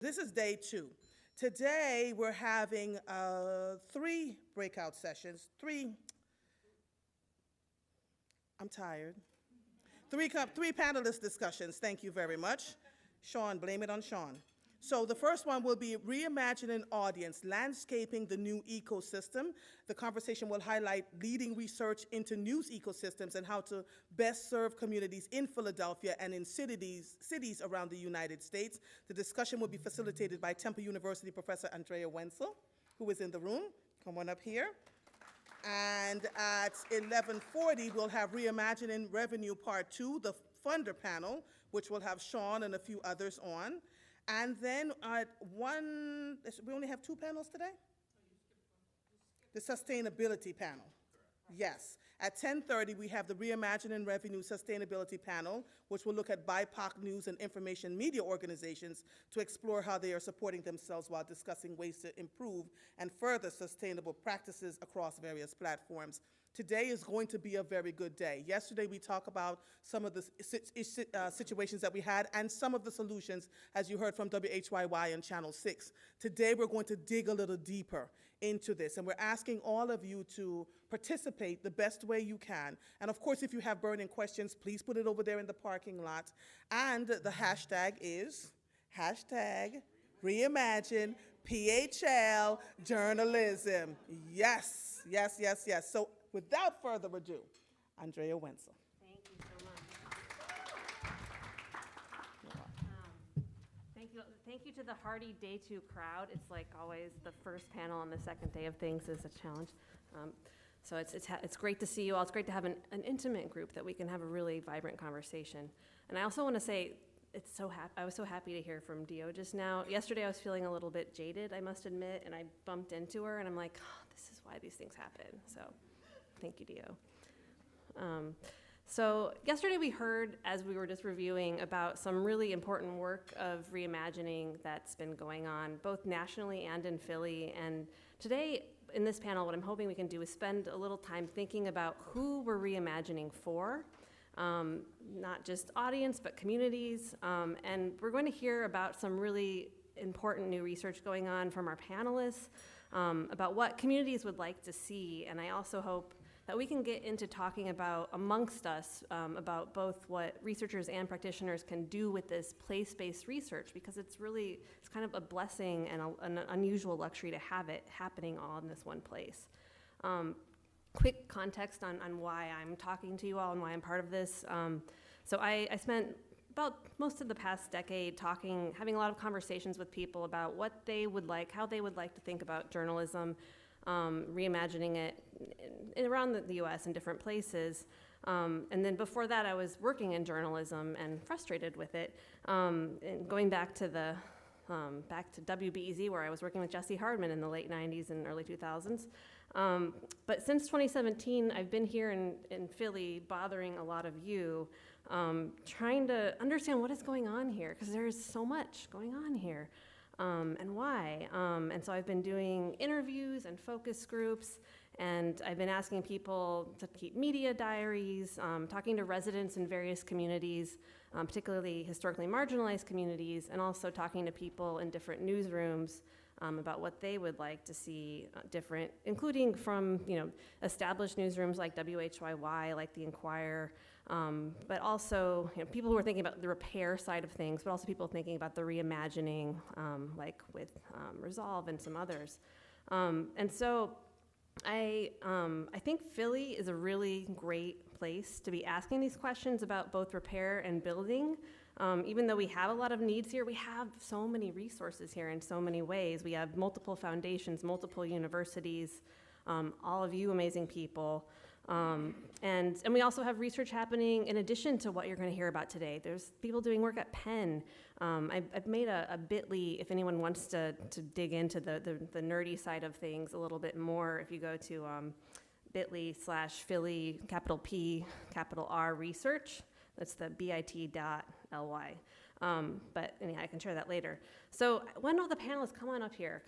This is day 2. Today we're having 3 breakout sessions. I'm tired. 3 panelist discussions. Thank you very much. Sean, blame it on Sean. So the first one will be Reimagining Audience, Landscaping the New Ecosystem. The conversation will highlight leading research into news ecosystems and how to best serve communities in Philadelphia and in cities around the United States. The discussion will be facilitated by Temple University Professor Andrea Wenzel, who is in the room. Come on up here. And at 11:40, we'll have Reimagining Revenue Part 2, the funder panel, which will have Sean and a few others on. And then at we only have 2 panels today? The sustainability panel. Yes. At 10:30, we have the Reimagining Revenue Sustainability panel, which will look at BIPOC news and information media organizations to explore how they are supporting themselves while discussing ways to improve and further sustainable practices across various platforms. Today is going to be a very good day. Yesterday, we talked about some of the situations that we had and some of the solutions, as you heard from WHYY and Channel 6. Today, we're going to dig a little deeper into this, and we're asking all of you to participate the best way you can. And of course, if you have burning questions, please put it over there in the parking lot. And the hashtag is #Reimagine PHL Journalism. Yes, yes, yes, yes. So without further ado, Andrea Wenzel. Thank you so much. Thank you to the hardy Day 2 crowd. It's like always the first panel on the second day of things is a challenge. So it's great to see you all. It's great to have an intimate group that we can have a really vibrant conversation. And I also want to say, I was so happy to hear from Dio just now. Yesterday I was feeling a little bit jaded, I must admit, and I bumped into her and I'm like, oh, this is why these things happen. So thank you, Dio. So yesterday we heard, as we were just reviewing, about some really important work of reimagining that's been going on, both nationally and in Philly. And today, in this panel, what I'm hoping we can do is spend a little time thinking about who we're reimagining for, not just audience, but communities. And we're going to hear about some really important new research going on from our panelists about what communities would like to see. And I also hope that we can get into talking about, amongst us, about both what researchers and practitioners can do with this place-based research, because it's kind of a blessing and an unusual luxury to have it happening all in this one place. Quick context on why I'm talking to you all and why I'm part of this. So I spent about most of the past decade having a lot of conversations with people about what they would like, how they would like to think about journalism, reimagining it around the US in different places. And then before that, I was working in journalism and frustrated with it. And going back to WBEZ, where I was working with Jesse Hardman in the late 90s and early 2000s. But since 2017, I've been here in Philly bothering a lot of you, trying to understand what is going on here, because there is so much going on here. And why. And so I've been doing interviews and focus groups, and I've been asking people to keep media diaries, talking to residents in various communities, particularly historically marginalized communities, and also talking to people in different newsrooms about what they would like to see different, including from established newsrooms like WHYY, like the Inquirer, but also people who are thinking about the repair side of things, but also people thinking about the reimagining, like with Resolve and some others. And so I think Philly is a really great place to be asking these questions about both repair and building. Even though we have a lot of needs here, we have so many resources here in so many ways. We have multiple foundations, multiple universities, all of you amazing people. And we also have research happening in addition to what you're going to hear about today. There's people doing work at Penn. I've made a bit.ly if anyone wants to dig into the nerdy side of things a little bit more. If you go to bit.ly/Philly, capital P, capital R research, that's the bit.ly. But anyhow, I can share that later. So when will the panelists come on up here?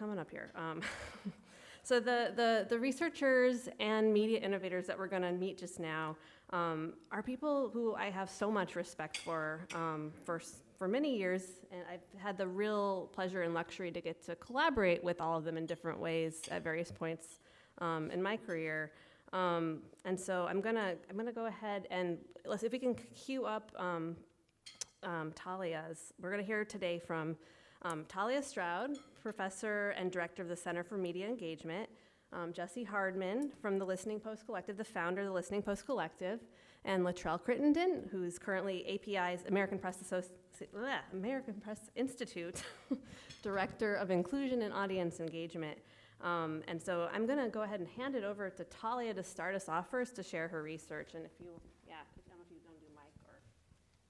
So the researchers and media innovators that we're going to meet just now are people who I have so much respect for for many years, and I've had the real pleasure and luxury to get to collaborate with all of them in different ways at various points in my career. And so I'm gonna go ahead and let's see if we can cue up Talia's. We're gonna hear today from Talia Stroud, professor and director of the Center for Media Engagement, Jesse Hardman from the Listening Post Collective, the founder of the Listening Post Collective, and Letrell Crittenden, who's currently API's American Press Institute Director of Inclusion and Audience Engagement. And so I'm going to go ahead and hand it over to Talia to start us off first to share her research. And if you, I don't know if you don't do mic or,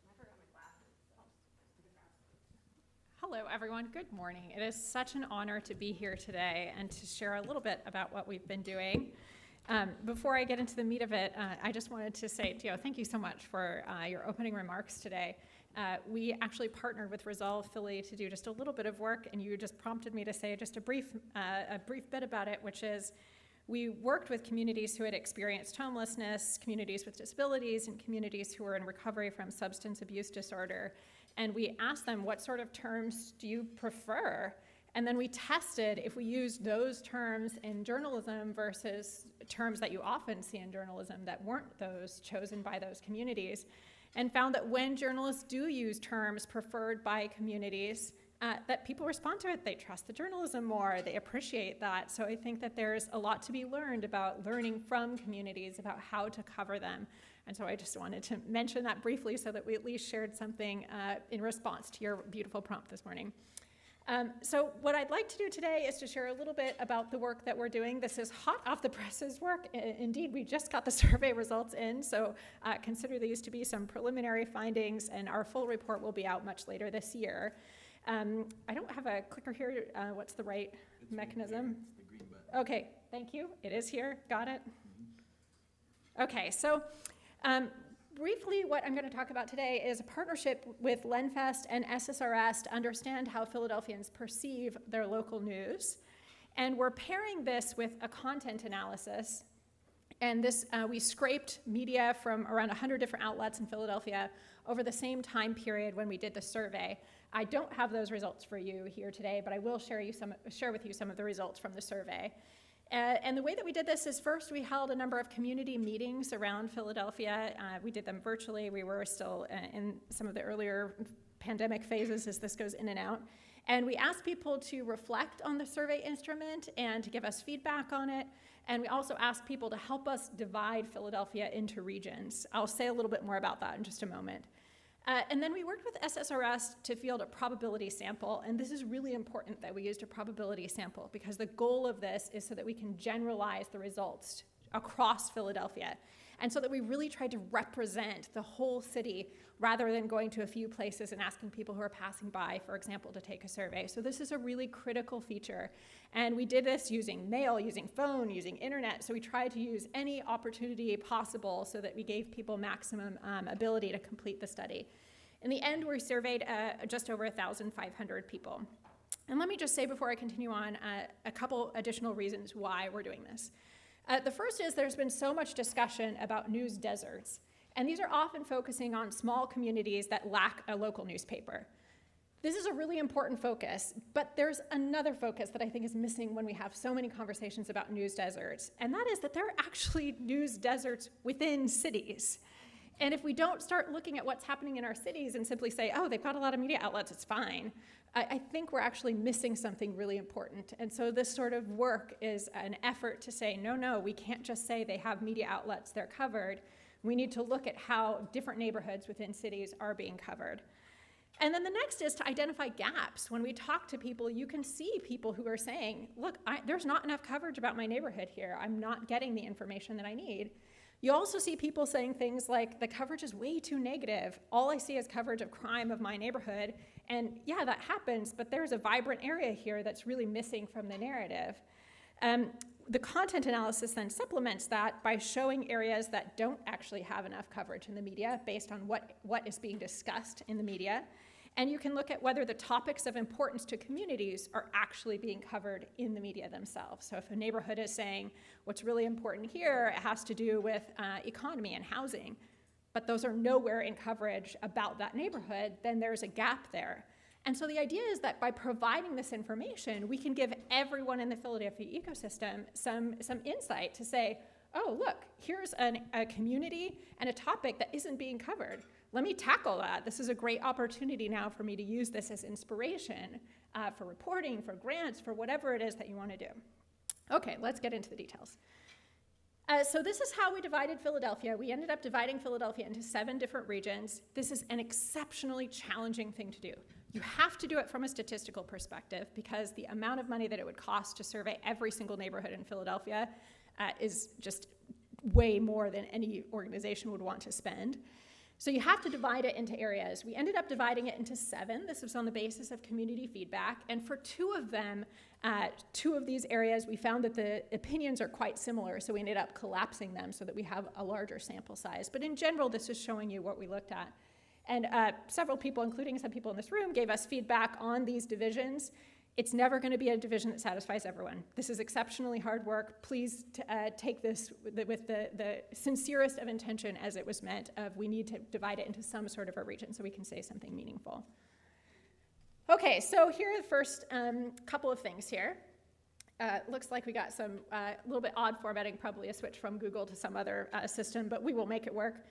I forgot my glasses. Hello, everyone. Good morning. It is such an honor to be here today and to share a little bit about what we've been doing. Before I get into the meat of it, I just wanted to say, Tio, thank you so much for your opening remarks today. We actually partnered with Resolve Philly to do just a little bit of work, and you just prompted me to say just a brief bit about it, which is we worked with communities who had experienced homelessness, communities with disabilities, and communities who were in recovery from substance abuse disorder. And we asked them, what sort of terms do you prefer? And then we tested if we used those terms in journalism versus terms that you often see in journalism that weren't those chosen by those communities, and found that when journalists do use terms preferred by communities, that people respond to it. They trust the journalism more. They appreciate that. So I think that there's a lot to be learned about learning from communities about how to cover them. And so I just wanted to mention that briefly so that we at least shared something in response to your beautiful prompt this morning. So what I'd like to do today is to share a little bit about the work that we're doing. This is hot off the presses work. Indeed, we just got the survey results in, so consider these to be some preliminary findings, and our full report will be out much later this year. I don't have a clicker here. What's the right mechanism? It's the green button. Okay, thank you. It is here. Got it? Okay, so briefly, what I'm going to talk about today is a partnership with Lenfest and SSRS to understand how Philadelphians perceive their local news. And we're pairing this with a content analysis. And this, we scraped media from around 100 different outlets in Philadelphia over the same time period when we did the survey. I don't have those results for you here today, but I will share with you some of the results from the survey. And the way that we did this is first we held a number of community meetings around Philadelphia. We did them virtually. We were still in some of the earlier pandemic phases as this goes in and out. And we asked people to reflect on the survey instrument and to give us feedback on it. And we also asked people to help us divide Philadelphia into regions. I'll say a little bit more about that in just a moment. And then we worked with SSRS to field a probability sample, and this is really important that we used a probability sample because the goal of this is so that we can generalize the results across Philadelphia, and so that we really tried to represent the whole city rather than going to a few places and asking people who are passing by, for example, to take a survey. So this is a really critical feature, and we did this using mail, using phone, using internet, so we tried to use any opportunity possible so that we gave people maximum ability to complete the study. In the end, we surveyed just over 1,500 people. And let me just say before I continue on a couple additional reasons why we're doing this. The first is there's been so much discussion about news deserts, and these are often focusing on small communities that lack a local newspaper. This is a really important focus, but there's another focus that I think is missing when we have so many conversations about news deserts, and that is that there are actually news deserts within cities. And if we don't start looking at what's happening in our cities and simply say, oh, they've got a lot of media outlets, it's fine, I think we're actually missing something really important. And so this sort of work is an effort to say, no, we can't just say they have media outlets, they're covered. We need to look at how different neighborhoods within cities are being covered. And then the next is to identify gaps. When we talk to people, you can see people who are saying, look, there's not enough coverage about my neighborhood here. I'm not getting the information that I need. You also see people saying things like, the coverage is way too negative. All I see is coverage of crime of my neighborhood. And yeah, that happens, but there's a vibrant area here that's really missing from the narrative. The content analysis then supplements that by showing areas that don't actually have enough coverage in the media based on what is being discussed in the media. And you can look at whether the topics of importance to communities are actually being covered in the media themselves. So if a neighborhood is saying, what's really important here, it has to do with economy and housing, but those are nowhere in coverage about that neighborhood, then there's a gap there. And so the idea is that by providing this information, we can give everyone in the Philadelphia ecosystem some insight to say, oh, look, here's a community and a topic that isn't being covered. Let me tackle that. This is a great opportunity now for me to use this as inspiration for reporting, for grants, for whatever it is that you want to do. Okay, let's get into the details. So this is how we divided Philadelphia. We ended up dividing Philadelphia into 7 different regions. This is an exceptionally challenging thing to do. You have to do it from a statistical perspective because the amount of money that it would cost to survey every single neighborhood in Philadelphia is just way more than any organization would want to spend. So you have to divide it into areas. We ended up dividing it into 7. This was on the basis of community feedback. And for 2 of them, 2 of these areas, we found that the opinions are quite similar. So we ended up collapsing them so that we have a larger sample size. But in general, this is showing you what we looked at. And several people, including some people in this room, gave us feedback on these divisions. It's never going to be a division that satisfies everyone. This is exceptionally hard work. Please take this with the sincerest of intention as it was meant of we need to divide it into some sort of a region so we can say something meaningful. Okay, so here are the first couple of things here. Looks like we got some little bit odd formatting, probably a switch from Google to some other system, but we will make it work.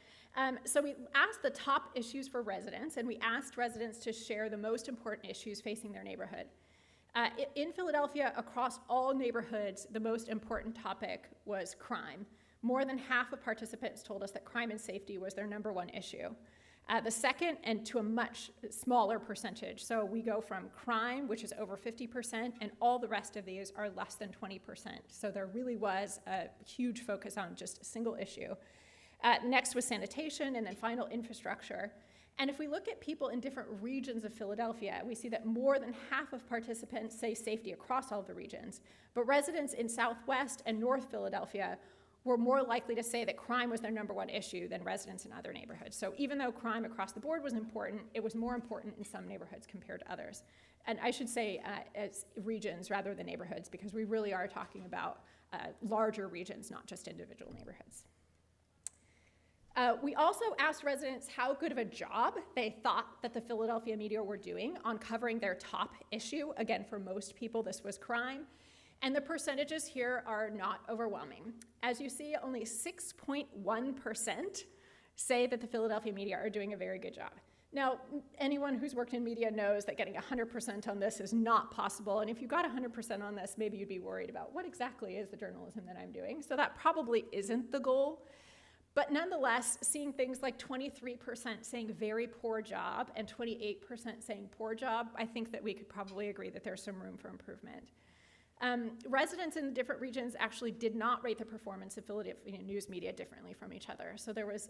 So we asked the top issues for residents, and we asked residents to share the most important issues facing their neighborhood. In Philadelphia, across all neighborhoods, the most important topic was crime. More than half of participants told us that crime and safety was their #1 issue. The second, and to a much smaller percentage, so we go from crime, which is over 50%, and all the rest of these are less than 20%. So there really was a huge focus on just a single issue. Next was sanitation, and then final infrastructure. And if we look at people in different regions of Philadelphia, we see that more than half of participants say safety across all the regions. But residents in Southwest and North Philadelphia were more likely to say that crime was their #1 issue than residents in other neighborhoods. So even though crime across the board was important, it was more important in some neighborhoods compared to others. And I should say as regions rather than neighborhoods, because we really are talking about larger regions, not just individual neighborhoods. We also asked residents how good of a job they thought that the Philadelphia media were doing on covering their top issue. Again, for most people, this was crime. And the percentages here are not overwhelming. As you see, only 6.1% say that the Philadelphia media are doing a very good job. Now, anyone who's worked in media knows that getting 100% on this is not possible. And if you got 100% on this, maybe you'd be worried about what exactly is the journalism that I'm doing. So that probably isn't the goal. But nonetheless, seeing things like 23% saying very poor job and 28% saying poor job, I think that we could probably agree that there's some room for improvement. Residents in the different regions actually did not rate the performance of Philadelphia news media differently from each other. So there was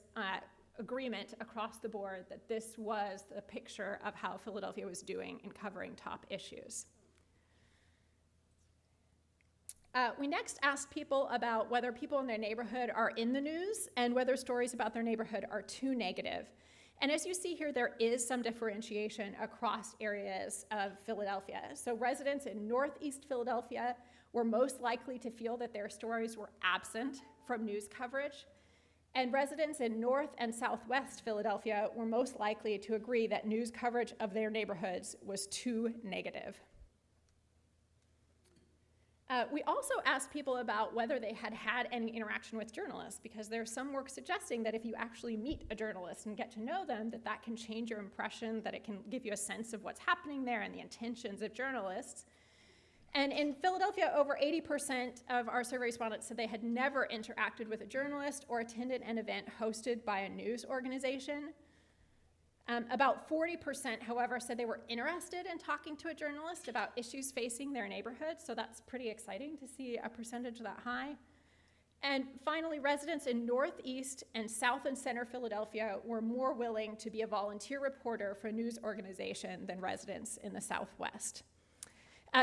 agreement across the board that this was the picture of how Philadelphia was doing in covering top issues. We next asked people about whether people in their neighborhood are in the news and whether stories about their neighborhood are too negative. And as you see here, there is some differentiation across areas of Philadelphia. So residents in Northeast Philadelphia were most likely to feel that their stories were absent from news coverage. And residents in North and Southwest Philadelphia were most likely to agree that news coverage of their neighborhoods was too negative. We also asked people about whether they had had any interaction with journalists, because there's some work suggesting that if you actually meet a journalist and get to know them, that can change your impression, that it can give you a sense of what's happening there and the intentions of journalists. And in Philadelphia, over 80% of our survey respondents said they had never interacted with a journalist or attended an event hosted by a news organization. About 40%, however, said they were interested in talking to a journalist about issues facing their neighborhood, so that's pretty exciting to see a percentage that high. And finally, residents in Northeast and South and Center Philadelphia were more willing to be a volunteer reporter for a news organization than residents in the Southwest.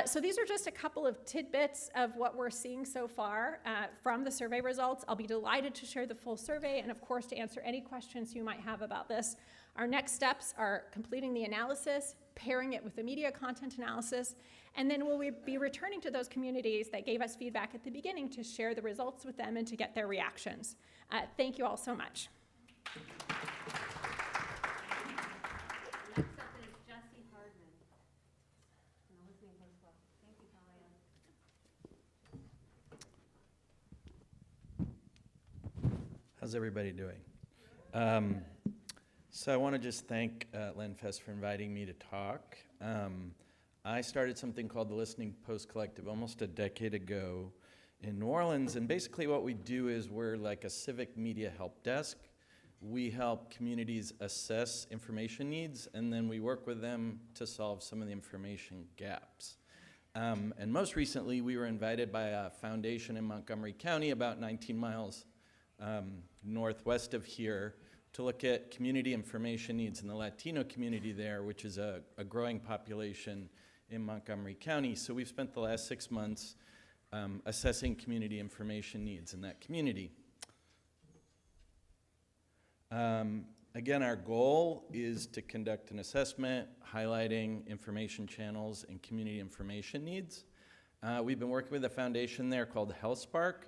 So these are just a couple of tidbits of what we're seeing so far from the survey results. I'll be delighted to share the full survey and, of course, to answer any questions you might have about this. Our next steps are completing the analysis, pairing it with the media content analysis, and then we'll be returning to those communities that gave us feedback at the beginning to share the results with them and to get their reactions. Thank you all so much. Next up is Jesse Hardman in the listening post club. Thank you, Talia. How's everybody doing? So I want to just thank Lenfest for inviting me to talk. I started something called the Listening Post Collective almost a decade ago in New Orleans, and basically what we do is we're like a civic media help desk. We help communities assess information needs, and then we work with them to solve some of the information gaps. And most recently, we were invited by a foundation in Montgomery County, about 19 miles northwest of here, to look at community information needs in the Latino community there, which is a growing population in Montgomery County. So we've spent the last 6 months assessing community information needs in that community. Again, our goal is to conduct an assessment highlighting information channels and community information needs. We've been working with a foundation there called HealthSpark,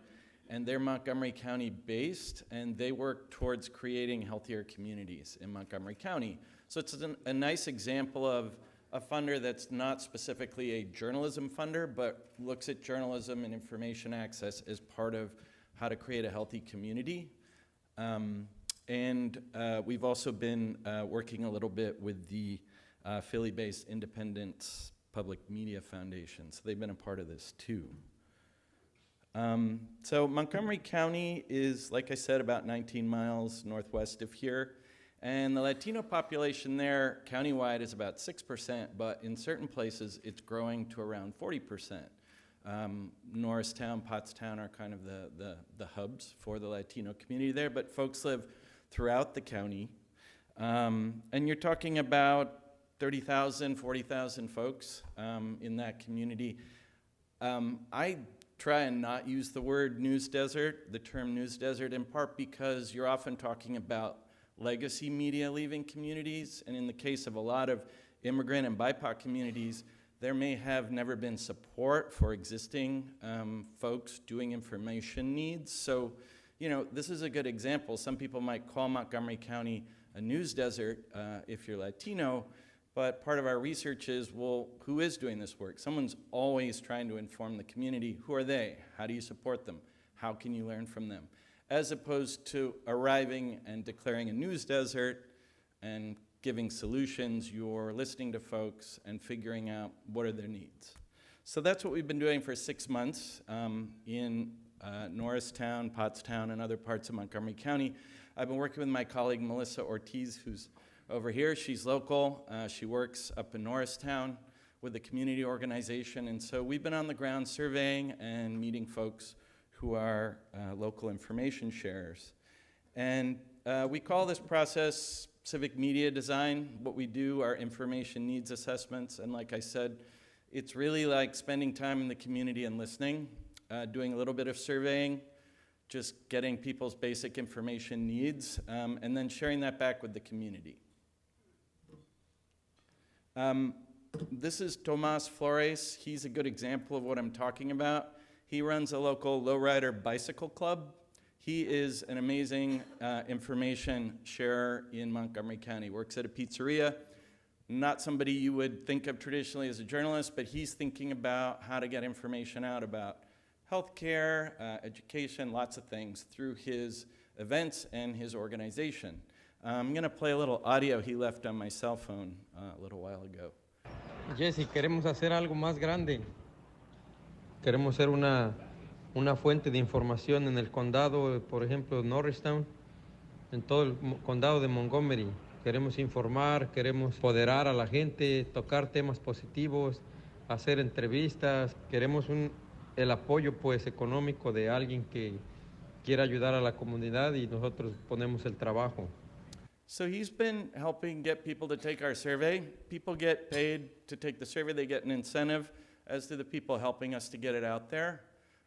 and they're Montgomery County based, and they work towards creating healthier communities in Montgomery County. So it's a nice example of a funder that's not specifically a journalism funder, but looks at journalism and information access as part of how to create a healthy community. We've also been working a little bit with the Philly-based Independent Public Media Foundation, so they've been a part of this too. So Montgomery County is, like I said, about 19 miles northwest of here. And the Latino population there, countywide, is about 6%, but in certain places, it's growing to around 40%. Norristown, Pottstown are kind of the hubs for the Latino community there, but folks live throughout the county. And you're talking about 30,000, 40,000 folks in that community. I try and not use the word news desert, the term news desert, in part because you're often talking about legacy media leaving communities, and in the case of a lot of immigrant and BIPOC communities, there may have never been support for existing folks doing information needs. So, you know, this is a good example. Some people might call Montgomery County a news desert if you're Latino, but part of our research is, well, who is doing this work? Someone's always trying to inform the community. Who are they? How do you support them? How can you learn from them? As opposed to arriving and declaring a news desert and giving solutions, you're listening to folks and figuring out what are their needs. So that's what we've been doing for 6 months in Norristown, Pottstown, and other parts of Montgomery County. I've been working with my colleague Melissa Ortiz, who's over here. She's local. She works up in Norristown with the community organization, and so we've been on the ground surveying and meeting folks who are local information sharers. And we call this process civic media design. What we do are information needs assessments, and like I said, it's really like spending time in the community and listening, doing a little bit of surveying, just getting people's basic information needs, and then sharing that back with the community. This is Tomas Flores. He's a good example of what I'm talking about. He runs a local lowrider bicycle club. He is an amazing information sharer in Montgomery County. Works at a pizzeria. Not somebody you would think of traditionally as a journalist, but he's thinking about how to get information out about healthcare, education, lots of things through his events and his organization. I'm going to play a little audio he left on my cell phone a little while ago. Jesse, queremos hacer algo más grande. Queremos ser una fuente de información en el condado, por ejemplo, Norristown, en todo el condado de Montgomery. Queremos informar, queremos empoderar a la gente, tocar temas positivos, hacer entrevistas. Queremos el apoyo pues económico de alguien que quiera ayudar a la comunidad y nosotros ponemos el trabajo. So he's been helping get people to take our survey. People get paid to take the survey. They get an incentive, as do the people helping us to get it out there.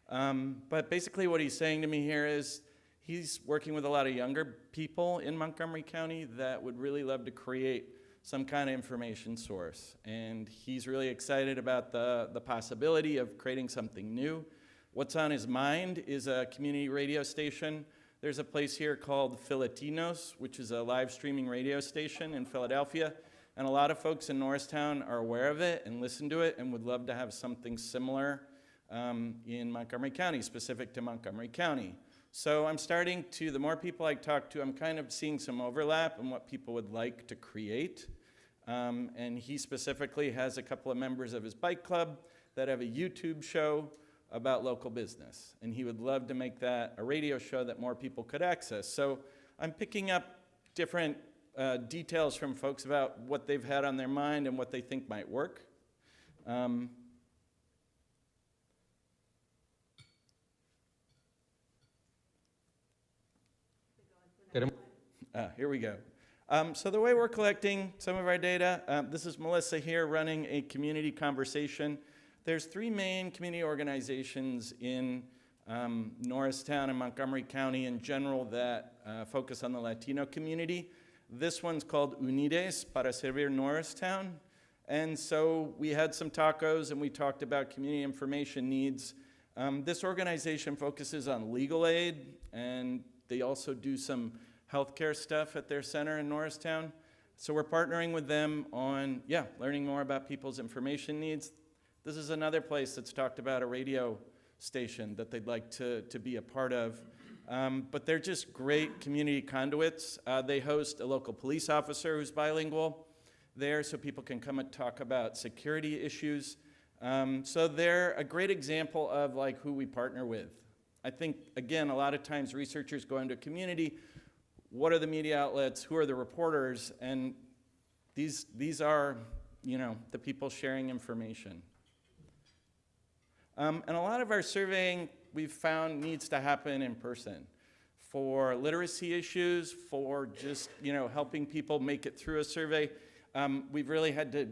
But basically what he's saying to me here is he's working with a lot of younger people in Montgomery County that would really love to create some kind of information source. And he's really excited about the possibility of creating something new. What's on his mind is a community radio station There's a place here called Filatinos, which is a live streaming radio station in Philadelphia. And a lot of folks in Norristown are aware of it and listen to it and would love to have something similar in Montgomery County, specific to Montgomery County. So I'm starting to, the more people I talk to, I'm kind of seeing some overlap in what people would like to create. And he specifically has a couple of members of his bike club that have a YouTube show about local business. And he would love to make that a radio show that more people could access. So I'm picking up different details from folks about what they've had on their mind and what they think might work. Here we go. So the way we're collecting some of our data, this is Melissa here running a community conversation. There's 3 main community organizations in Norristown and Montgomery County in general that focus on the Latino community. This one's called Unides para Servir Norristown. And so we had some tacos and we talked about community information needs. This organization focuses on legal aid, and they also do some healthcare stuff at their center in Norristown. So we're partnering with them on, learning more about people's information needs. This is another place that's talked about a radio station that they'd like to be a part of. But they're just great community conduits. They host a local police officer who's bilingual there so people can come and talk about security issues. So they're a great example of like who we partner with. I think, again, a lot of times researchers go into a community, what are the media outlets, who are the reporters, and these are, the people sharing information. And a lot of our surveying we've found needs to happen in person for literacy issues, for just, helping people make it through a survey. We've really had to,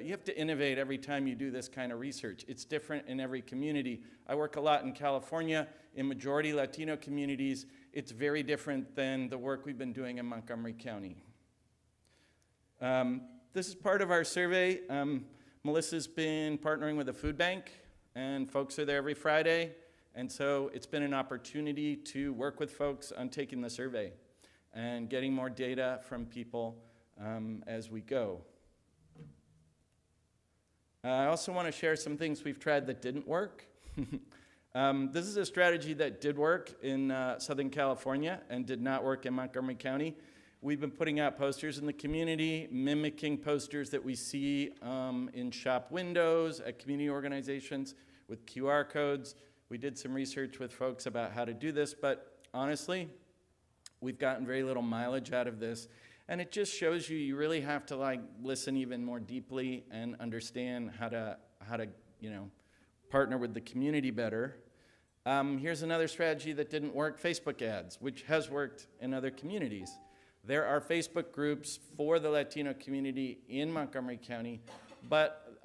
you have to innovate every time you do this kind of research. It's different in every community. I work a lot in California, in majority Latino communities. It's very different than the work we've been doing in Montgomery County. This is part of our survey. Melissa's been partnering with a food bank, and folks are there every Friday. And so it's been an opportunity to work with folks on taking the survey and getting more data from people as we go. I also want to share some things we've tried that didn't work. This is a strategy that did work in Southern California and did not work in Montgomery County. We've been putting out posters in the community, mimicking posters that we see in shop windows at community organizations with QR codes. We did some research with folks about how to do this, but honestly, we've gotten very little mileage out of this. And it just shows you really have to listen even more deeply and understand how to partner with the community better. Here's another strategy that didn't work, Facebook ads, which has worked in other communities. There are Facebook groups for the Latino community in Montgomery County, but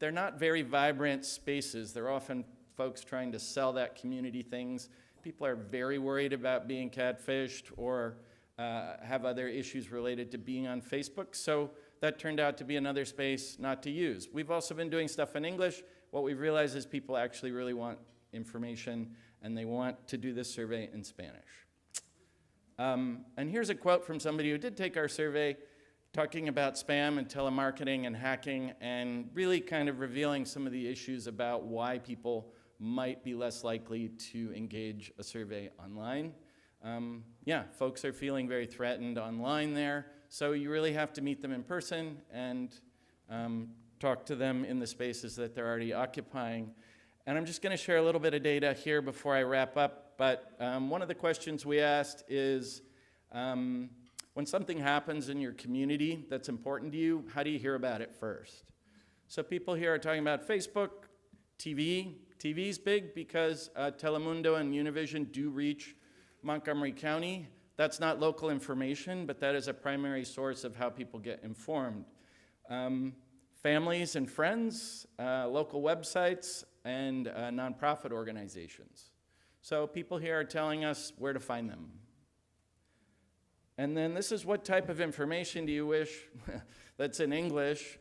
they're not very vibrant spaces. They're often folks trying to sell that community things. People are very worried about being catfished or have other issues related to being on Facebook. So that turned out to be another space not to use. We've also been doing stuff in English. What we've realized is people actually really want information and they want to do this survey in Spanish. And here's a quote from somebody who did take our survey talking about spam and telemarketing and hacking and really kind of revealing some of the issues about why people might be less likely to engage a survey online. Folks are feeling very threatened online there, so you really have to meet them in person and talk to them in the spaces that they're already occupying. And I'm just going to share a little bit of data here before I wrap up, but one of the questions we asked is, when something happens in your community that's important to you, how do you hear about it first? So people here are talking about Facebook, TV. TV's big because Telemundo and Univision do reach Montgomery County. That's not local information, but that is a primary source of how people get informed. Families and friends, local websites, and nonprofit organizations. So people here are telling us where to find them. And then this is what type of information do you wish that's in English,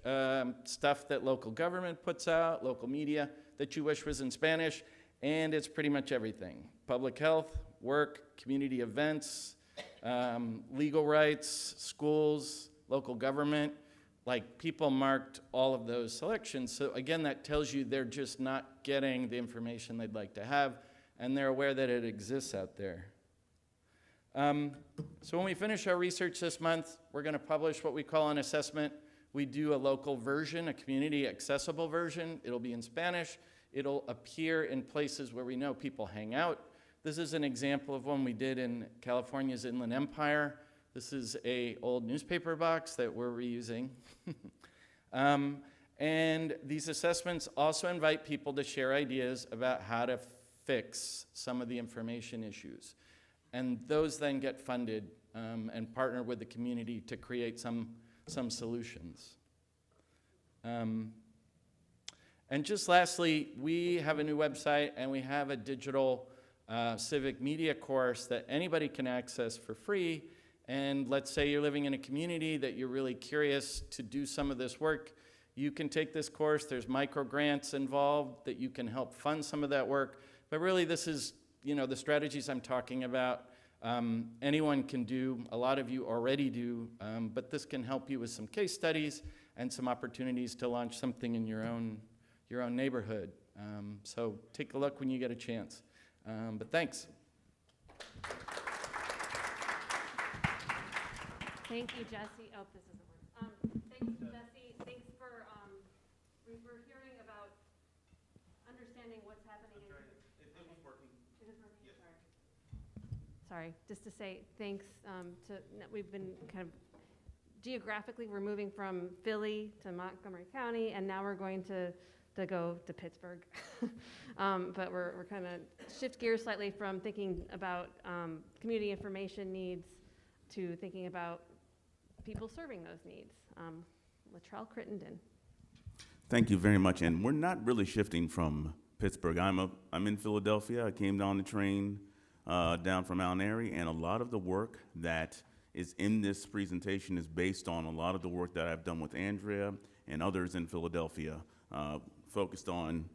stuff that local government puts out, local media that you wish was in Spanish, and it's pretty much everything. Public health, work, community events, legal rights, schools, local government. Like, people marked all of those selections. So again, that tells you they're just not getting the information they'd like to have, and they're aware that it exists out there. So when we finish our research this month, we're going to publish what we call an assessment. We do a local version, a community accessible version. It'll be in Spanish. It'll appear in places where we know people hang out. This is an example of one we did in California's Inland Empire. This is an old newspaper box that we're reusing. And these assessments also invite people to share ideas about how to fix some of the information issues. And those then get funded and partner with the community to create some solutions. And just lastly, we have a new website and we have a digital civic media course that anybody can access for free. And let's say you're living in a community that you're really curious to do some of this work. You can take this course. There's micro grants involved that you can help fund some of that work. But really, this is, the strategies I'm talking about, anyone can do. A lot of you already do. But this can help you with some case studies and some opportunities to launch something in your own neighborhood. So take a look when you get a chance. But thanks. Thank you, Jesse. Oh, this isn't working. Thanks, Jesse. Thanks for, we're hearing about understanding what's happening. It was working. It is working? Yes. Sorry, just to say thanks we've been kind of geographically, we're moving from Philly to Montgomery County, and now we're going to go to Pittsburgh. But we're kind of shift gears slightly from thinking about community information needs to thinking about people serving those needs. Letrell, Crittenden. Thank you very much. And we're not really shifting from Pittsburgh. I'm in Philadelphia. I came down the train down from Mount Airy, and a lot of the work that is in this presentation is based on a lot of the work that I've done with Andrea and others in Philadelphia, focused on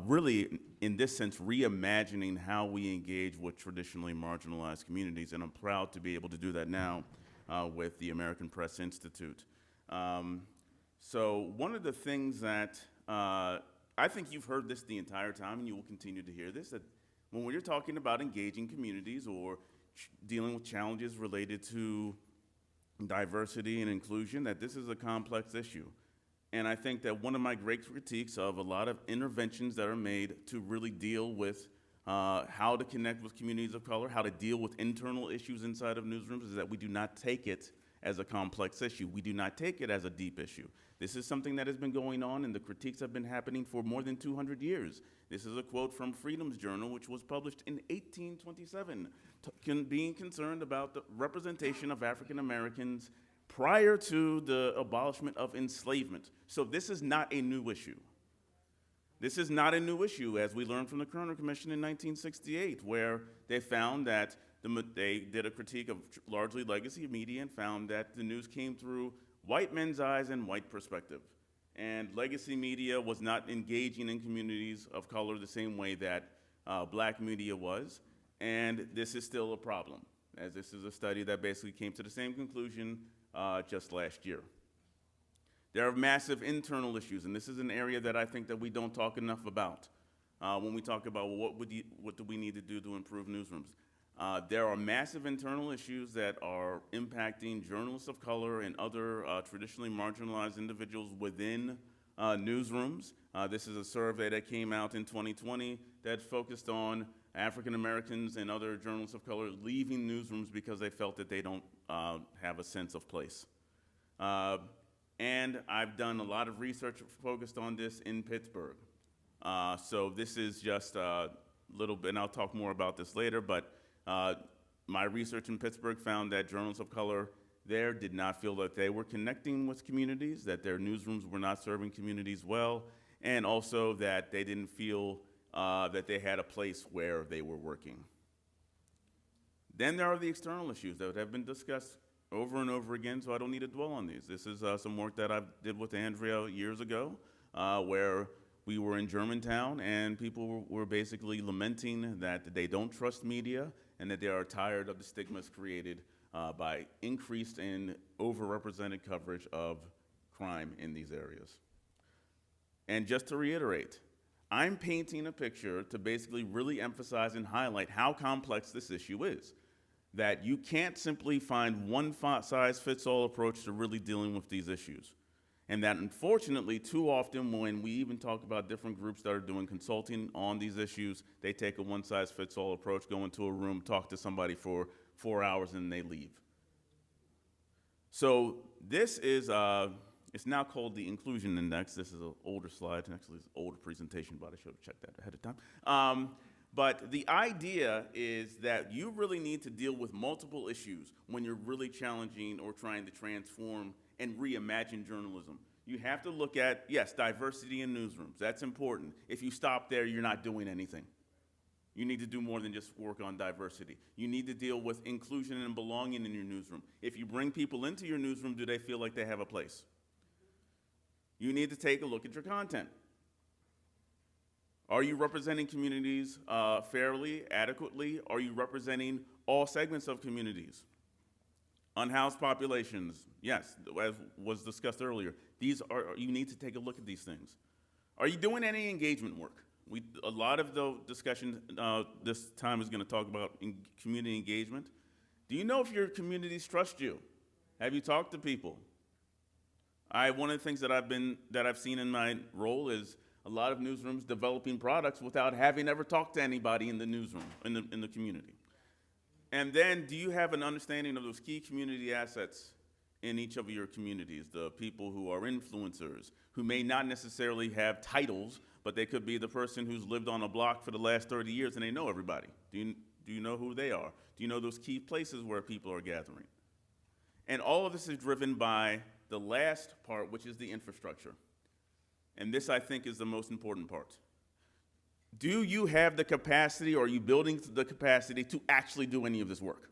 really, in this sense, reimagining how we engage with traditionally marginalized communities. And I'm proud to be able to do that now with the American Press Institute. So one of the things that I think you've heard this the entire time, and you will continue to hear this, that when we're talking about engaging communities or dealing with challenges related to diversity and inclusion, that this is a complex issue. And I think that one of my great critiques of a lot of interventions that are made to really deal with how to connect with communities of color, how to deal with internal issues inside of newsrooms, is that we do not take it as a complex issue. We do not take it as a deep issue. This is something that has been going on, and the critiques have been happening for more than 200 years. This is a quote from Freedom's Journal, which was published in 1827, being concerned about the representation of African Americans prior to the abolishment of enslavement. So this is not a new issue. This is not a new issue, as we learned from the Kerner Commission in 1968, where they found that they did a critique of largely legacy media and found that the news came through white men's eyes and white perspective. And legacy media was not engaging in communities of color the same way that black media was. And this is still a problem, as this is a study that basically came to the same conclusion just last year. There are massive internal issues, and this is an area that I think that we don't talk enough about when we talk about, well, what do we need to do to improve newsrooms. There are massive internal issues that are impacting journalists of color and other traditionally marginalized individuals within newsrooms. This is a survey that came out in 2020 that focused on African Americans and other journalists of color leaving newsrooms because they felt that they don't have a sense of place. And I've done a lot of research focused on this in Pittsburgh. So this is just a little bit, and I'll talk more about this later, but my research in Pittsburgh found that journalists of color there did not feel that they were connecting with communities, that their newsrooms were not serving communities well, and also that they didn't feel that they had a place where they were working. Then there are the external issues that have been discussed over and over again, so I don't need to dwell on these. This is some work that I did with Andrea years ago, where we were in Germantown and people were basically lamenting that they don't trust media and that they are tired of the stigmas created by increased and overrepresented coverage of crime in these areas. And just to reiterate, I'm painting a picture to basically really emphasize and highlight how complex this issue is. That you can't simply find one size fits all approach to really dealing with these issues. And that unfortunately, too often when we even talk about different groups that are doing consulting on these issues, they take a one size fits all approach, go into a room, talk to somebody for 4 hours, and they leave. So this is, it's now called the Inclusion Index. This is an older slide, actually it's an older presentation, but I should have checked that ahead of time. But the idea is that you really need to deal with multiple issues when you're really challenging or trying to transform and reimagine journalism. You have to look at, yes, diversity in newsrooms. That's important. If you stop there, you're not doing anything. You need to do more than just work on diversity. You need to deal with inclusion and belonging in your newsroom. If you bring people into your newsroom, do they feel like they have a place? You need to take a look at your content. Are you representing communities fairly, adequately? Are you representing all segments of communities? Unhoused populations, yes, as was discussed earlier. You need to take a look at these things. Are you doing any engagement work? A lot of the discussion this time is going to talk about community engagement. Do you know if your communities trust you? Have you talked to people? One of the things that I've seen in my role is a lot of newsrooms developing products without having ever talked to anybody in the newsroom, in the community. And then, do you have an understanding of those key community assets in each of your communities? The people who are influencers, who may not necessarily have titles, but they could be the person who's lived on a block for the last 30 years and they know everybody. Do you know who they are? Do you know those key places where people are gathering? And all of this is driven by the last part, which is the infrastructure. And this, I think, is the most important part. Do you have the capacity, or are you building the capacity to actually do any of this work?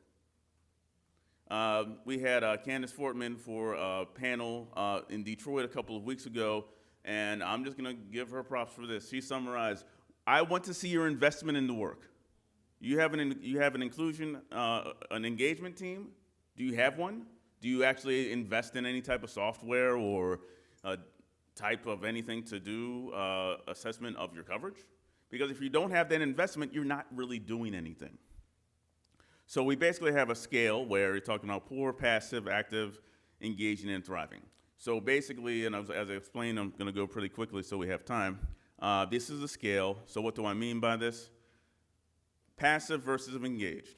We had Candace Fortman for a panel in Detroit a couple of weeks ago, and I'm just going to give her props for this. She summarized, I want to see your investment in the work. You have an inclusion, an engagement team? Do you have one? Do you actually invest in any type of software or type of anything to do assessment of your coverage? Because if you don't have that investment, you're not really doing anything. So we basically have a scale where you're talking about poor, passive, active, engaging, and thriving. So basically, and as I explained, I'm going to go pretty quickly so we have time. This is a scale. So what do I mean by this? Passive versus engaged.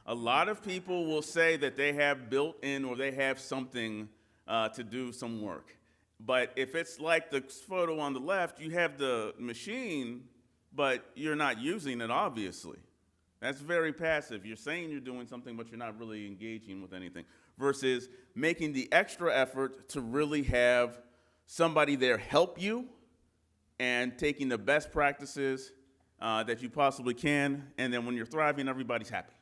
A lot of people will say that they have built in or they have something to do some work. But if it's like the photo on the left, you have the machine, but you're not using it, obviously. That's very passive. You're saying you're doing something, but you're not really engaging with anything. Versus making the extra effort to really have somebody there help you and taking the best practices that you possibly can. And then when you're thriving, everybody's happy.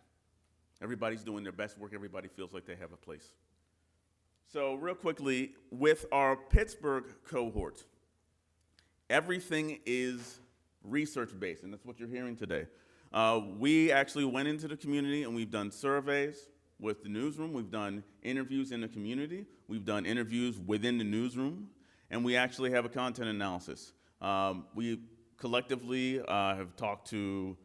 Everybody's doing their best work. Everybody feels like they have a place. So real quickly, with our Pittsburgh cohort, everything is research-based, and that's what you're hearing today. We actually went into the community and we've done surveys with the newsroom. We've done interviews in the community. We've done interviews within the newsroom, and we actually have a content analysis. We collectively have talked to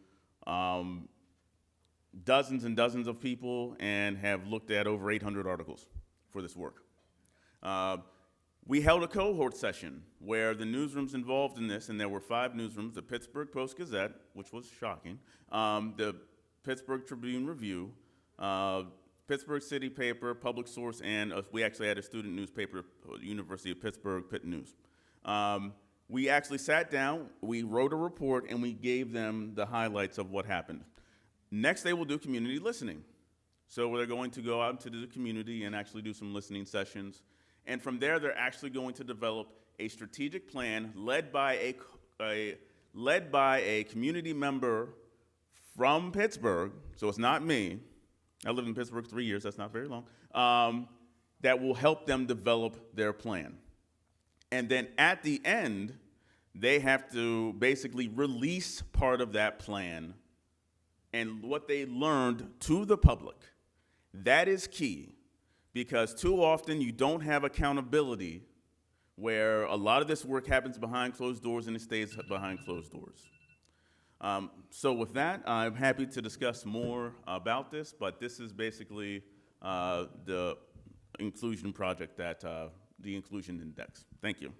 dozens and dozens of people and have looked at over 800 articles for this work. We held a cohort session where the newsrooms involved in this, and there were 5 newsrooms, the Pittsburgh Post-Gazette, which was shocking, the Pittsburgh Tribune-Review, Pittsburgh City Paper, Public Source, and we actually had a student newspaper, University of Pittsburgh, Pitt News. We actually sat down, we wrote a report, and we gave them the highlights of what happened. Next, they will do community listening. So they're going to go out into the community and actually do some listening sessions. And from there, they're actually going to develop a strategic plan led by a community member from Pittsburgh. So it's not me. I lived in Pittsburgh 3 years. That's not very long. That will help them develop their plan. And then at the end, they have to basically release part of that plan and what they learned to the public. That is key, because too often you don't have accountability where a lot of this work happens behind closed doors and it stays behind closed doors. So with that, I'm happy to discuss more about this, but this is basically the inclusion project that the Inclusion Index. Thank you.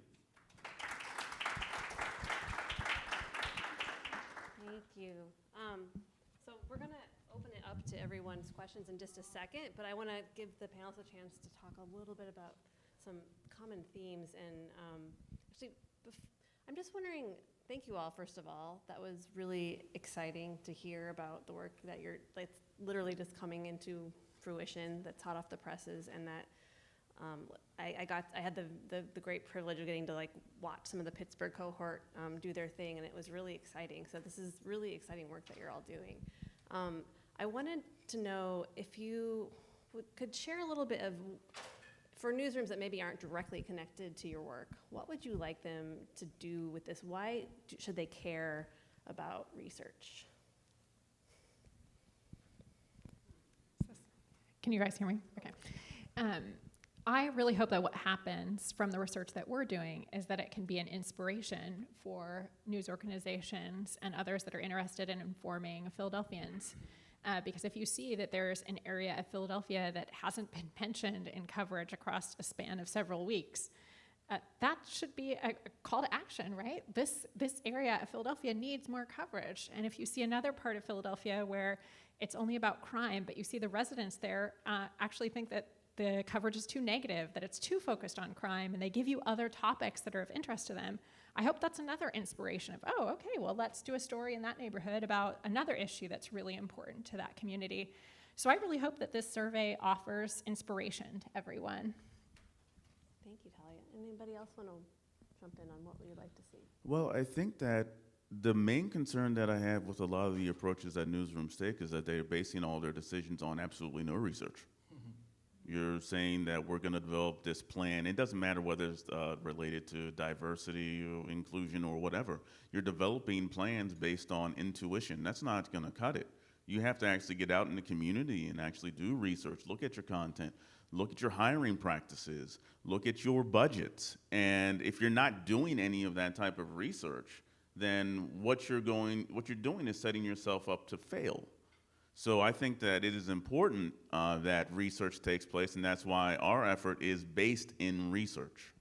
Thank you. So we're going to open it up to everyone's questions in just a second, but I want to give the panelists a chance to talk a little bit about some common themes. And actually, I'm just wondering, thank you all, first of all. That was really exciting to hear about the work that you're like literally just coming into fruition, that's hot off the presses, and that I had the great privilege of getting to like watch some of the Pittsburgh cohort do their thing, and it was really exciting. So this is really exciting work that you're all doing. I wanted to know if you could share a little bit of, for newsrooms that maybe aren't directly connected to your work, what would you like them to do with this? Why should they care about research? Can you guys hear me? Okay. I really hope that what happens from the research that we're doing is that it can be an inspiration for news organizations and others that are interested in informing Philadelphians. Because if you see that there's an area of Philadelphia that hasn't been mentioned in coverage across a span of several weeks, that should be a call to action, right? This area of Philadelphia needs more coverage. And if you see another part of Philadelphia where it's only about crime, but you see the residents there actually think that the coverage is too negative, that it's too focused on crime, and they give you other topics that are of interest to them, I hope that's another inspiration of, oh, okay, well, let's do a story in that neighborhood about another issue that's really important to that community. So I really hope that this survey offers inspiration to everyone. Thank you, Talia. Anybody else want to jump in on what we'd like to see? Well, I think that the main concern that I have with a lot of the approaches that newsrooms take is that they're basing all their decisions on absolutely no research. You're saying that we're going to develop this plan. It doesn't matter whether it's related to diversity or inclusion or whatever. You're developing plans based on intuition. That's not going to cut it. You have to actually get out in the community and actually do research. Look at your content. Look at your hiring practices. Look at your budgets. And if you're not doing any of that type of research, then what you're doing is setting yourself up to fail. So I think that it is important that research takes place, and that's why our effort is based in research.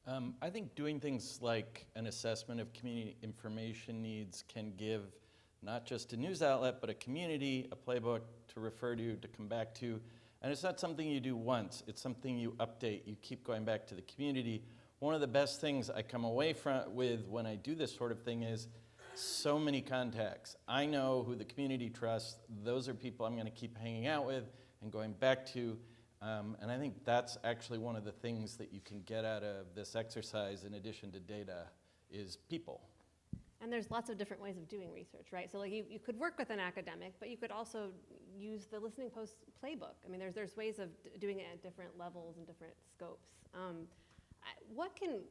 I think doing things like an assessment of community information needs can give not just a news outlet, but a community, a playbook to refer to come back to. And it's not something you do once, it's something you update. You keep going back to the community. One of the best things I come away with when I do this sort of thing is so many contacts. I know who the community trusts. Those are people I'm going to keep hanging out with and going back to. And I think that's actually one of the things that you can get out of this exercise in addition to data is people. And there's lots of different ways of doing research, right? So like you could work with an academic, but you could also use the Listening Post playbook. I mean, there's ways of doing it at different levels and different scopes. What can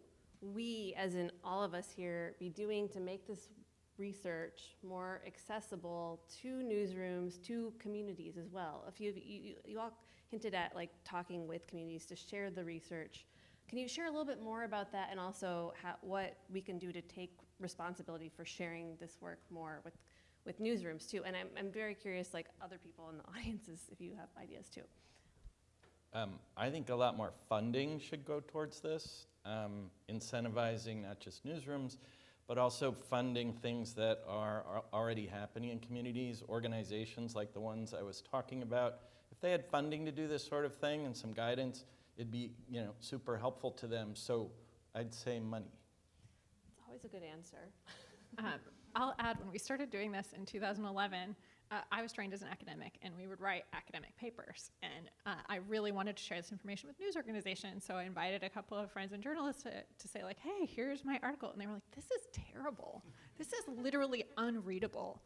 we, as in all of us here, be doing to make this research more accessible to newsrooms, to communities as well? A few of you all hinted at like talking with communities to share the research. Can you share a little bit more about that, and also what we can do to take responsibility for sharing this work more with newsrooms too? And I'm very curious, like other people in the audiences, if you have ideas too. I think a lot more funding should go towards this, incentivizing not just newsrooms, but also funding things that are already happening in communities, organizations like the ones I was talking about. If they had funding to do this sort of thing and some guidance, it'd be super helpful to them. So I'd say money. It's always a good answer. I'll add, when we started doing this in 2011, I was trained as an academic, and we would write academic papers. And I really wanted to share this information with news organizations, so I invited a couple of friends and journalists to say, like, hey, here's my article. And they were like, this is terrible. This is literally unreadable.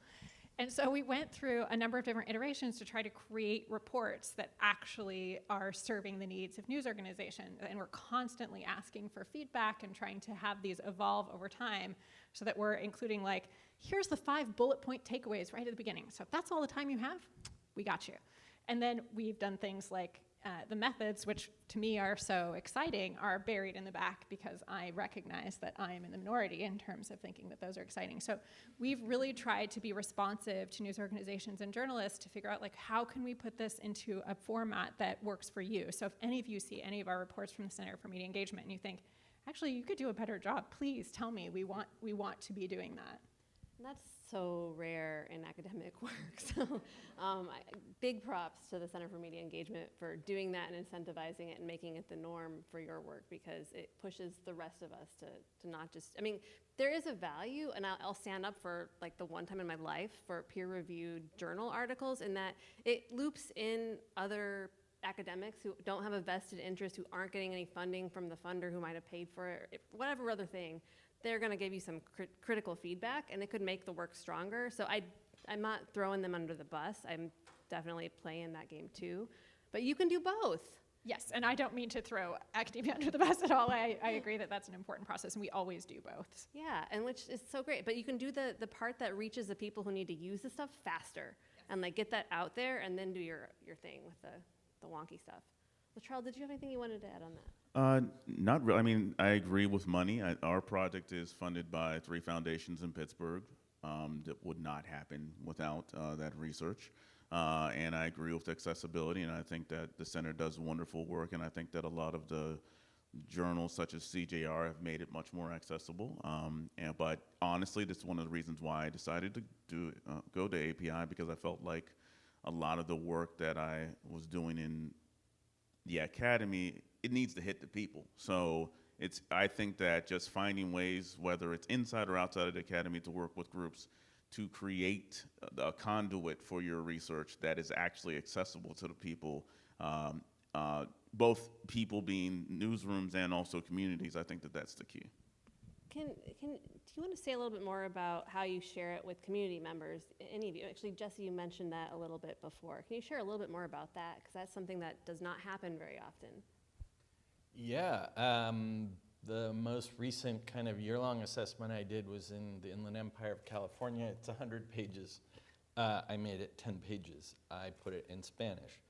And so we went through a number of different iterations to try to create reports that actually are serving the needs of news organizations. And we're constantly asking for feedback and trying to have these evolve over time so that we're including like, here's the 5 bullet point takeaways right at the beginning. So if that's all the time you have, we got you. And then we've done things like the methods, which to me are so exciting, are buried in the back because I recognize that I am in the minority in terms of thinking that those are exciting. So we've really tried to be responsive to news organizations and journalists to figure out like, how can we put this into a format that works for you? So if any of you see any of our reports from the Center for Media Engagement and you think, actually, you could do a better job, please tell me. We want to be doing that. And that's so rare in academic work. So big props to the Center for Media Engagement for doing that and incentivizing it and making it the norm for your work, because it pushes the rest of us to not just, I mean, there is a value, and I'll stand up for like the one time in my life for peer-reviewed journal articles, in that it loops in other academics who don't have a vested interest, who aren't getting any funding from the funder who might have paid for it, whatever other thing. They're going to give you some critical feedback, and it could make the work stronger. So I'm not throwing them under the bus. I'm definitely playing that game too. But you can do both. Yes, and I don't mean to throw academia under the bus at all. I agree that that's an important process, and we always do both. Yeah, and which is so great. But you can do the part that reaches the people who need to use the stuff faster, and like get that out there, and then do your thing with the wonky stuff. Letrell, did you have anything you wanted to add on that? Not really. I mean, I agree with money. Our project is funded by 3 foundations in Pittsburgh. That would not happen without that research. And I agree with accessibility, and I think that the center does wonderful work, and I think that a lot of the journals such as CJR have made it much more accessible. But honestly, this is one of the reasons why I decided to go to API, because I felt like a lot of the work that I was doing in the academy, it needs to hit the people. So I think that just finding ways, whether it's inside or outside of the academy, to work with groups to create a conduit for your research that is actually accessible to the people, both people being newsrooms and also communities. I think that that's the key. Do you want to say a little bit more about how you share it with community members? Any of you, actually, Jesse, you mentioned that a little bit before. Can you share a little bit more about that? Because that's something that does not happen very often. Yeah, the most recent kind of year-long assessment I did was in the Inland Empire of California. It's 100 pages. I made it 10 pages. I put it in Spanish.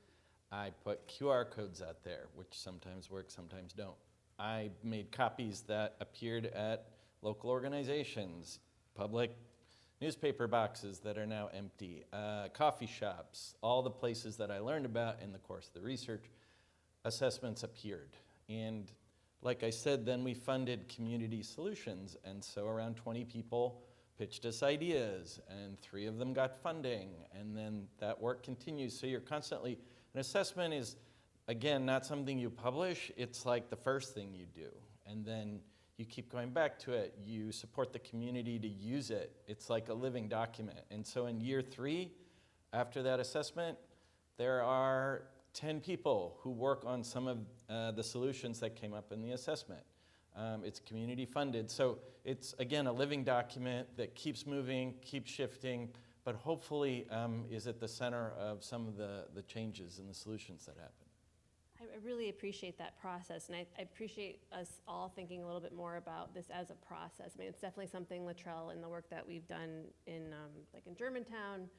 I put QR codes out there, which sometimes work, sometimes don't. I made copies that appeared at local organizations, public newspaper boxes that are now empty, coffee shops, all the places that I learned about in the course of the research. Assessments appeared. And like I said, then we funded community solutions. And so around 20 people pitched us ideas, and 3 of them got funding. And then that work continues. So you're constantly, an assessment is, again, not something you publish. It's like the first thing you do. And then you keep going back to it. You support the community to use it. It's like a living document. And so in year 3, after that assessment, there are 10 people who work on some of the solutions that came up in the assessment. It's community funded. So it's, again, a living document that keeps moving, keeps shifting, but hopefully is at the center of some of the changes and the solutions that happen. I really appreciate that process, and I appreciate us all thinking a little bit more about this as a process. I mean, it's definitely something, Letrell, in the work that we've done in, like in Germantown,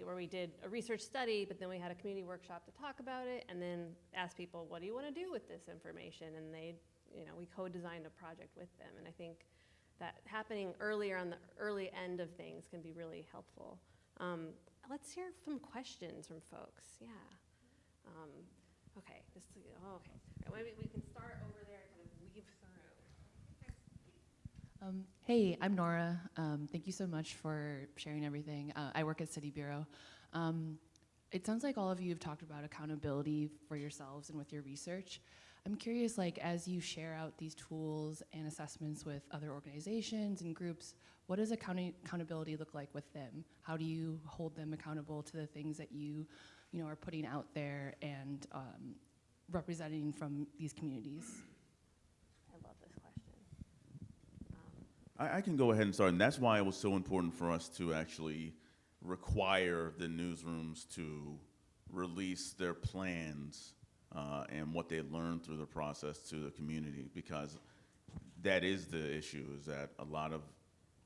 where we did a research study, but then we had a community workshop to talk about it, and then ask people, what do you want to do with this information? And they, we co-designed a project with them, and I think that happening earlier on the early end of things can be really helpful. Let's hear some questions from folks. Yeah. Okay. Okay. Maybe we can start over there and kind of weave through. Hey, I'm Nora. Thank you so much for sharing everything. I work at City Bureau. It sounds like all of you have talked about accountability for yourselves and with your research. I'm curious, like, as you share out these tools and assessments with other organizations and groups, what does accountability look like with them? How do you hold them accountable to the things that you are putting out there and representing from these communities? I love this question. I can go ahead and start, and that's why it was so important for us to actually require the newsrooms to release their plans and what they learned through the process to the community, because that is the issue, is that a lot of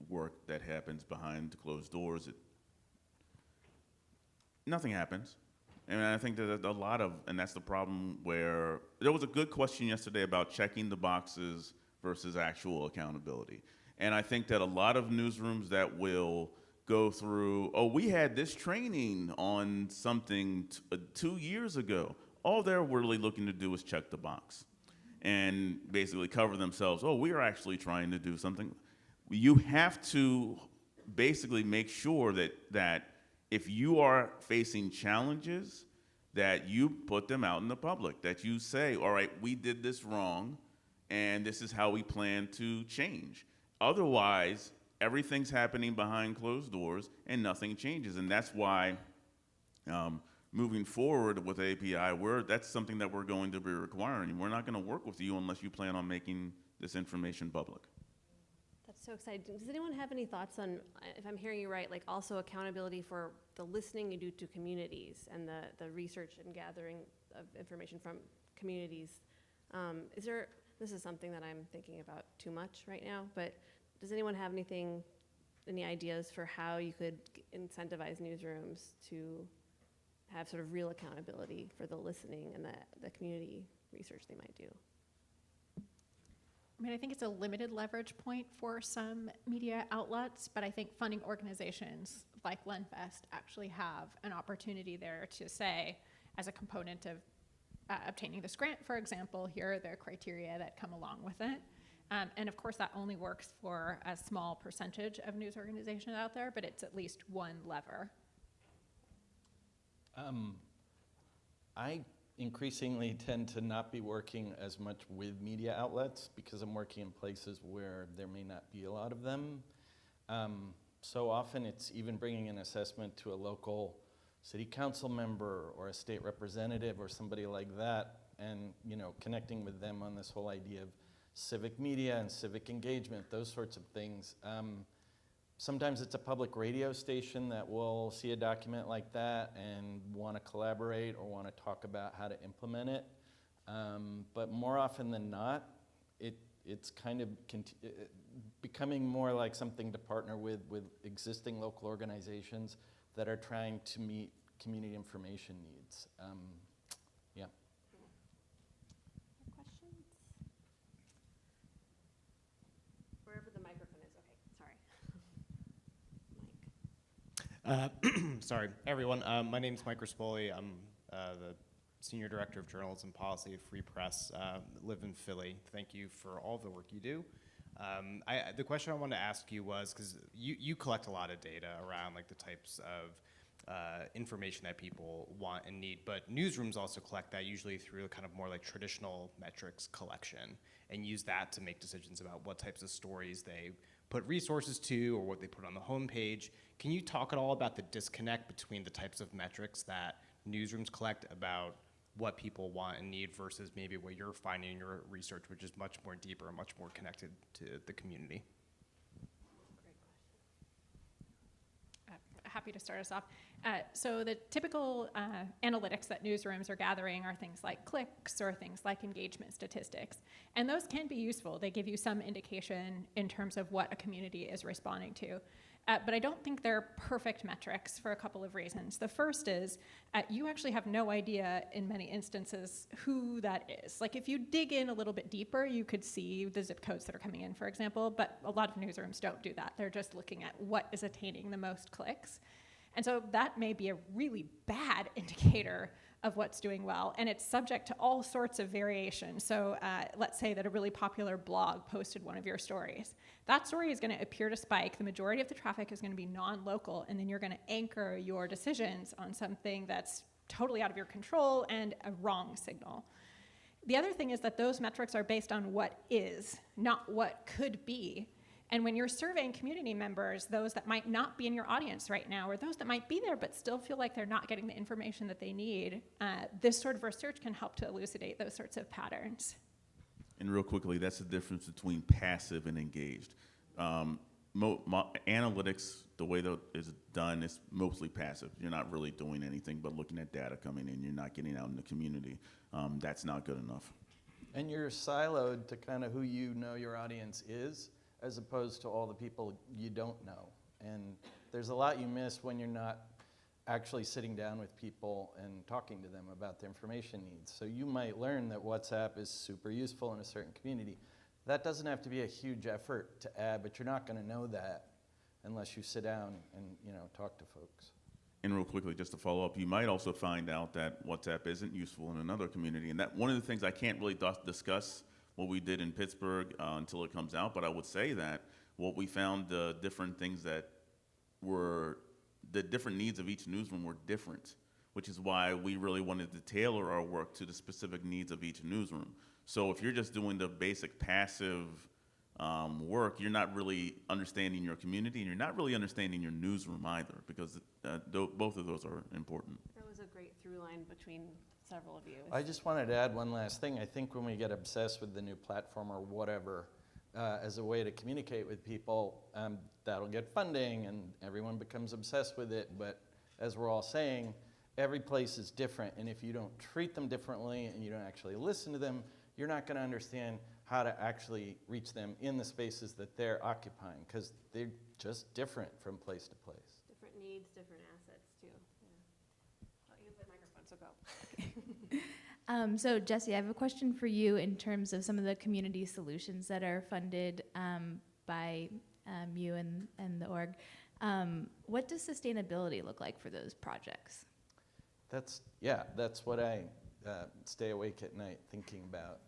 work that happens behind closed doors, nothing happens. And I think that a lot of, and that's the problem where, there was a good question yesterday about checking the boxes versus actual accountability. And I think that a lot of newsrooms that will go through, oh, we had this training on something 2 years ago. All they're really looking to do is check the box and basically cover themselves. Oh, we are actually trying to do something. You have to basically make sure that if you are facing challenges, that you put them out in the public, that you say, all right, we did this wrong, and this is how we plan to change. Otherwise, everything's happening behind closed doors, and nothing changes. And that's why moving forward with API, that's something that we're going to be requiring. We're not going to work with you unless you plan on making this information public. That's so exciting. Does anyone have any thoughts on, if I'm hearing you right, like also accountability for the listening you do to communities and the research and gathering of information from communities? This is something that I'm thinking about too much right now, but does anyone have any ideas for how you could incentivize newsrooms to have sort of real accountability for the listening and the community research they might do? I mean, I think it's a limited leverage point for some media outlets, but I think funding organizations like Lenfest actually have an opportunity there to say, as a component of obtaining this grant, for example, here are the criteria that come along with it. And of course, that only works for a small percentage of news organizations out there, but it's at least one lever. I increasingly tend to not be working as much with media outlets because I'm working in places where there may not be a lot of them. So often it's even bringing an assessment to a local city council member or a state representative or somebody like that, and connecting with them on this whole idea of civic media and civic engagement, those sorts of things. Sometimes it's a public radio station that will see a document like that and want to collaborate or want to talk about how to implement it. But more often than not, it's kind of becoming more like something to partner with existing local organizations that are trying to meet community information needs. Yeah. Questions? Wherever the microphone is. Okay, sorry. Mike. Sorry, everyone. My name is Mike Rispoli. I'm the Senior Director of Journalism Policy at Free Press. Live in Philly. Thank you for all the work you do. The question I wanted to ask you was, because you collect a lot of data around like the types of information that people want and need, but newsrooms also collect that usually through kind of more like traditional metrics collection and use that to make decisions about what types of stories they put resources to or what they put on the homepage. Can you talk at all about the disconnect between the types of metrics that newsrooms collect about what people want and need versus maybe what you're finding in your research, which is much more deeper and much more connected to the community? Happy to start us off. So the typical analytics that newsrooms are gathering are things like clicks or things like engagement statistics. And those can be useful. They give you some indication in terms of what a community is responding to. But I don't think they're perfect metrics for a couple of reasons. The first is you actually have no idea in many instances who that is. Like if you dig in a little bit deeper, you could see the zip codes that are coming in, for example, but a lot of newsrooms don't do that. They're just looking at what is attaining the most clicks. And so that may be a really bad indicator of what's doing well, and it's subject to all sorts of variation. So let's say that a really popular blog posted one of your stories. That story is going to appear to spike. The majority of the traffic is going to be non-local, and then you're going to anchor your decisions on something that's totally out of your control and a wrong signal. The other thing is that those metrics are based on what is, not what could be. And when you're surveying community members, those that might not be in your audience right now, or those that might be there but still feel like they're not getting the information that they need, this sort of research can help to elucidate those sorts of patterns. And real quickly, that's the difference between passive and engaged. Analytics, the way that it's done, is mostly passive. You're not really doing anything but looking at data coming in. You're not getting out in the community. That's not good enough. And you're siloed to kind of who you know your audience is, as opposed to all the people you don't know. And there's a lot you miss when you're not actually sitting down with people and talking to them about their information needs. So you might learn that WhatsApp is super useful in a certain community. That doesn't have to be a huge effort to add, but you're not going to know that unless you sit down and talk to folks. And real quickly, just to follow up, you might also find out that WhatsApp isn't useful in another community. And that one of the things I can't really discuss what we did in Pittsburgh until it comes out, but I would say that what we found, the different things that were, the different needs of each newsroom were different, which is why we really wanted to tailor our work to the specific needs of each newsroom. So if you're just doing the basic passive work, you're not really understanding your community, and you're not really understanding your newsroom either, because both of those are important. That was a great through line between several of you. I just wanted to add one last thing. I think when we get obsessed with the new platform or whatever as a way to communicate with people, that'll get funding and everyone becomes obsessed with it. But as we're all saying, every place is different. And if you don't treat them differently and you don't actually listen to them, you're not going to understand how to actually reach them in the spaces that they're occupying, because they're just different from place to place. Different needs, different assets too. Yeah. Oh, you have the microphone, so go. So Jesse, I have a question for you in terms of some of the community solutions that are funded by you and the org. What does sustainability look like for those projects? That's what I stay awake at night thinking about.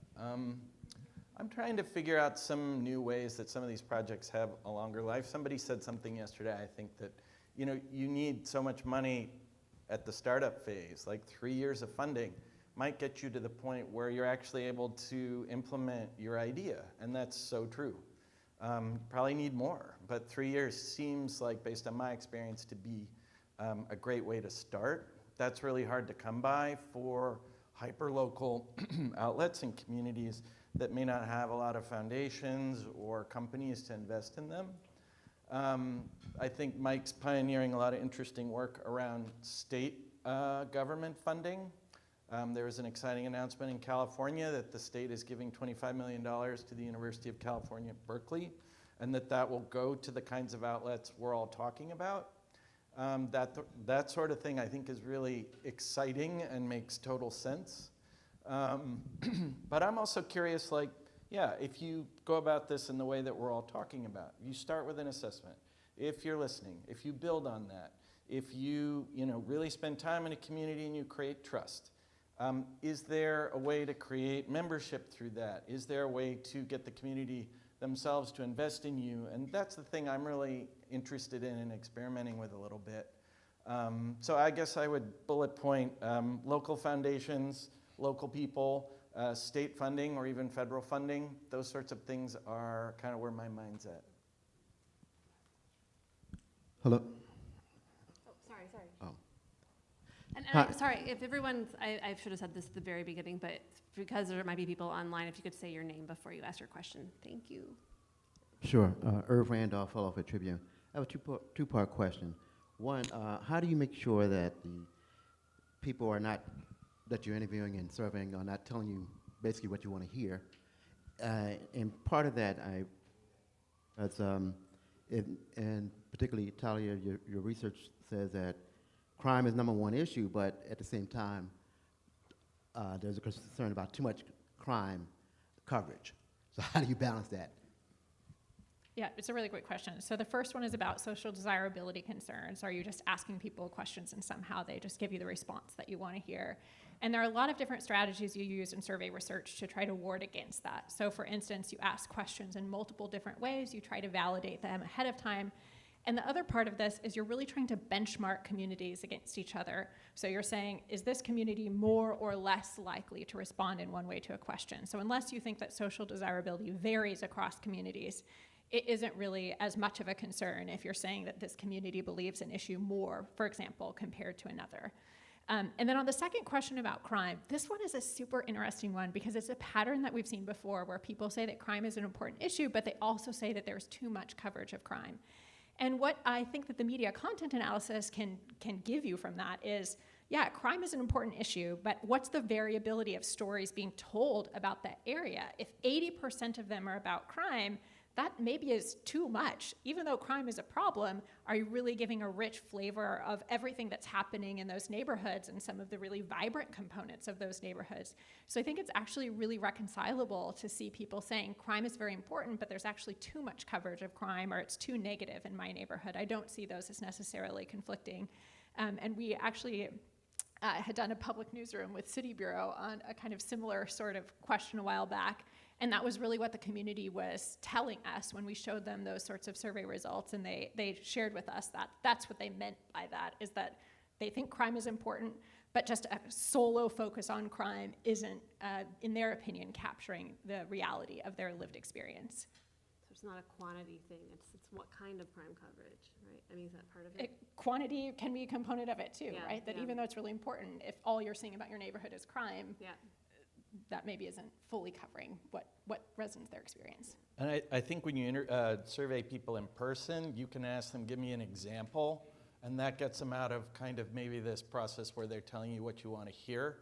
I'm trying to figure out some new ways that some of these projects have a longer life. Somebody said something yesterday, I think, that you need so much money at the startup phase, like 3 years of funding might get you to the point where you're actually able to implement your idea, and that's so true. You probably need more, but 3 years seems like, based on my experience, to be a great way to start. That's really hard to come by for hyper-local outlets and communities that may not have a lot of foundations or companies to invest in them. I think Mike's pioneering a lot of interesting work around state government funding. There was an exciting announcement in California that the state is giving $25 million to the University of California, Berkeley, and that will go to the kinds of outlets we're all talking about. That sort of thing I think is really exciting and makes total sense. But I'm also curious, if you go about this in the way that we're all talking about, you start with an assessment. If you're listening, if you build on that, if you really spend time in a community and you create trust, is there a way to create membership through that? Is there a way to get the community themselves to invest in you? And that's the thing I'm really interested in and experimenting with a little bit. So I guess I would bullet point local foundations, local people, state funding, or even federal funding. Those sorts of things are kind of where my mind's at. Hello. Oh, sorry. Oh. And Hi. I'm sorry, if everyone's, I should have said this at the very beginning, but because there might be people online, if you could say your name before you ask your question. Thank you. Sure. Irv Randolph, Philadelphia Tribune. I have a two-part question. One, how do you make sure that the people that you're interviewing and surveying are not telling you basically what you want to hear? And part of that, and particularly, Talia, your research says that crime is #1 issue, but at the same time, there's a concern about too much crime coverage. So how do you balance that? Yeah, it's a really great question. So the first one is about social desirability concerns. Are you just asking people questions and somehow they just give you the response that you want to hear? And there are a lot of different strategies you use in survey research to try to ward against that. So for instance, you ask questions in multiple different ways. You try to validate them ahead of time. And the other part of this is you're really trying to benchmark communities against each other. So you're saying, is this community more or less likely to respond in one way to a question? So unless you think that social desirability varies across communities, it isn't really as much of a concern if you're saying that this community believes an issue more, for example, compared to another. And then on the second question about crime, this one is a super interesting one because it's a pattern that we've seen before where people say that crime is an important issue, but they also say that there's too much coverage of crime. And what I think that the media content analysis can give you from that is, yeah, crime is an important issue, but what's the variability of stories being told about that area? If 80% of them are about crime, that maybe is too much. Even though crime is a problem, are you really giving a rich flavor of everything that's happening in those neighborhoods and some of the really vibrant components of those neighborhoods? So I think it's actually really reconcilable to see people saying crime is very important, but there's actually too much coverage of crime, or it's too negative in my neighborhood. I don't see those as necessarily conflicting. And we actually had done a public newsroom with City Bureau on a kind of similar sort of question a while back. And that was really what the community was telling us when we showed them those sorts of survey results. And they shared with us that that's what they meant by that, is that they think crime is important, but just a solo focus on crime isn't, in their opinion, capturing the reality of their lived experience. So it's not a quantity thing, it's what kind of crime coverage, right? I mean, is that part of it? Quantity can be a component of it too, Yeah, right? That yeah. even though it's really important, if all you're seeing about your neighborhood is crime, Yeah. that maybe isn't fully covering what residents their experience. And I think when you survey people in person, you can ask them, give me an example, and that gets them out of kind of maybe this process where they're telling you what you want to hear,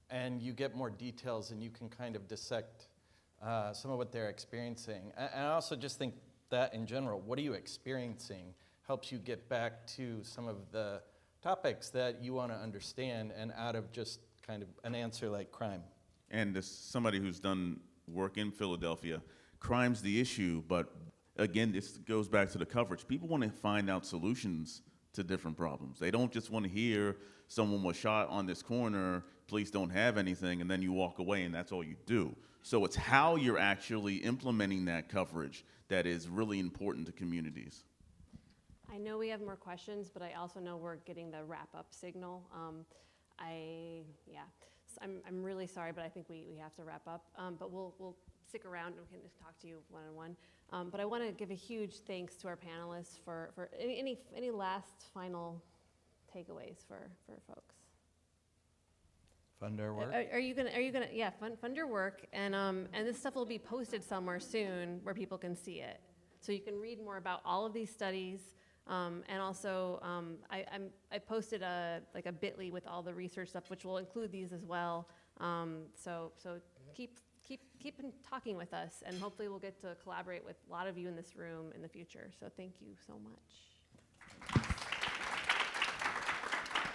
and you get more details and you can kind of dissect some of what they're experiencing. And I also just think that in general, what are you experiencing helps you get back to some of the topics that you want to understand, and out of just kind of an answer like crime. And as somebody who's done work in Philadelphia, crime's the issue, but again, this goes back to the coverage. People want to find out solutions to different problems. They don't just want to hear someone was shot on this corner, police don't have anything, and then you walk away and that's all you do. So it's how you're actually implementing that coverage that is really important to communities. I know we have more questions, but I also know we're getting the wrap-up signal. I'm really sorry, but I think we have to wrap up. But we'll stick around and we can talk to you one-on-one. But I want to give a huge thanks to our panelists for any last final takeaways for folks. Fund our work. Are you gonna yeah, fund your work, and this stuff will be posted somewhere soon where people can see it, so you can read more about all of these studies. And also, I posted a bit.ly with all the research stuff, which will include these as well. So keep talking with us, and hopefully we'll get to collaborate with a lot of you in this room in the future. So thank you so much.